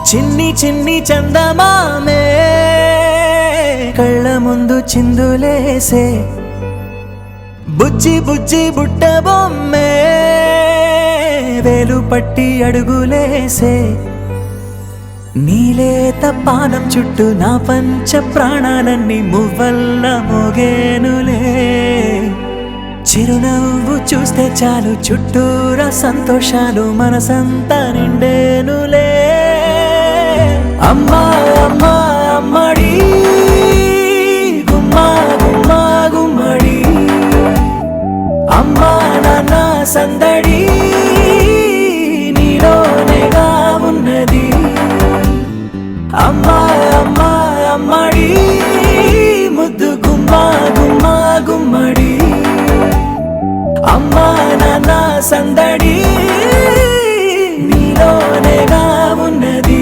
చిన్ని చిన్ని చందమామే కళ్ళ ముందు చిందులేసే బుజ్జి బుజ్జి బుట్ట బొమ్మే వేలు పట్టి అడుగులేసే నీలేత పానం చుట్టూ నా పంచ ప్రాణాలన్నీ మువ్వల్ల మోగేనులే చిరునవ్వు చూస్తే చాలు చుట్టూరా సంతోషాలు మనసంతా నిండేనులే అమ్మా అమ్మా అమ్మడి గుమ్మా గుమ్మా గుమ్మడి అమ్మా నాన్న సందడి నీలోనేగా ఉన్నది అమ్మా అమ్మా అమ్మడి ముద్దు గుమ్మా గుమ్మా గుమ్మడి అమ్మా నాన్న సందడి నీలోనేగా ఉన్నది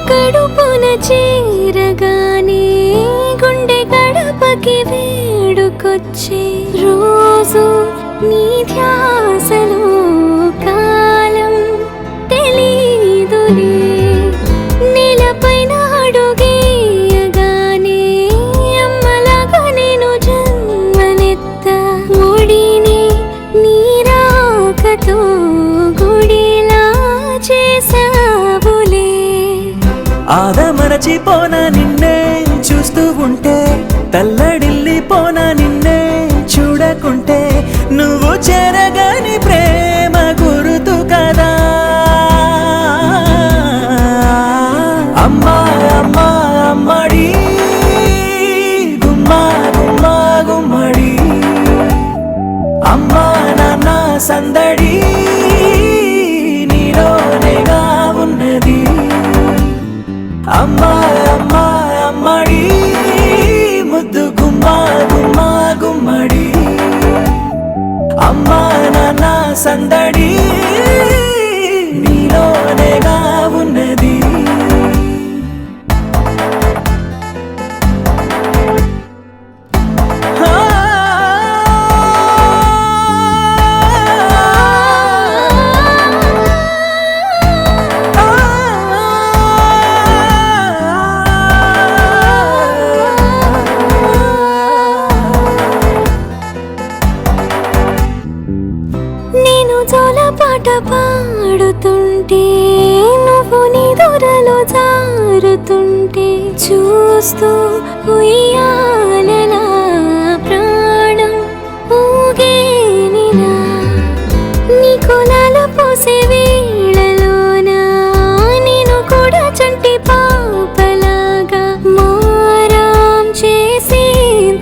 కడుపున చేరగానే గుండె గడపకి వేడుకొచ్చే రోజు నీ ధ్యాసలో కాలం తెలీదులే నేలపైన అడుగేయగానే అమ్మలాగా నేను జన్మనెత్త ఒడిని నీరాకతో గుడిలా చేసావులే ఆదమరచిపోనా నిన్నే చూస్తూ ఉంటే తల్లడిల్లిపోనా నిన్నే చూడకుంటే నువ్వు చెరగని ప్రేమ గురుతు కదా అమ్మా అమ్మా అమ్మడి గుమ్మా గుమ్మా గుమ్మడి అమ్మా నాన్న సందడి నీలోనేగా ఉన్నది అమ్మా అమ్మా అమ్మడి ముద్దు గుమ్మా గుమ్మా గుమ్మడి అమ్మా నాన్న సందడి నీలోనేగా ఉన్నది పాట పాడుతుంటే నువ్వు నీ దూరలో జారుతుంటే చూస్తూ ఉయ్యాలలా ప్రాణం ఊగేనిలా నీ కులాల పోసే వేళలోన నేను కూడా చంటి పాపలాగా మారాం చేసి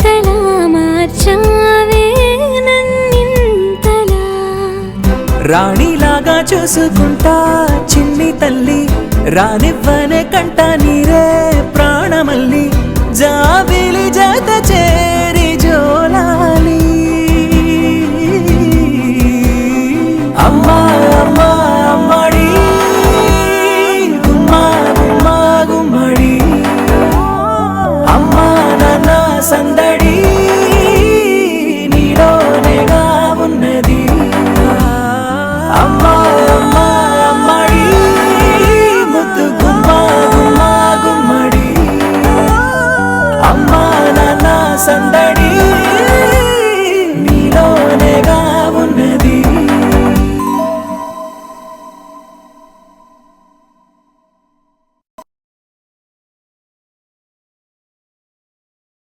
తలా మార్చావే రాణిలాగా చూసుకుంటా చిన్ని తల్లి రానివ్వనే కంట నీరే ప్రాణమల్లి జాబిలి జత చే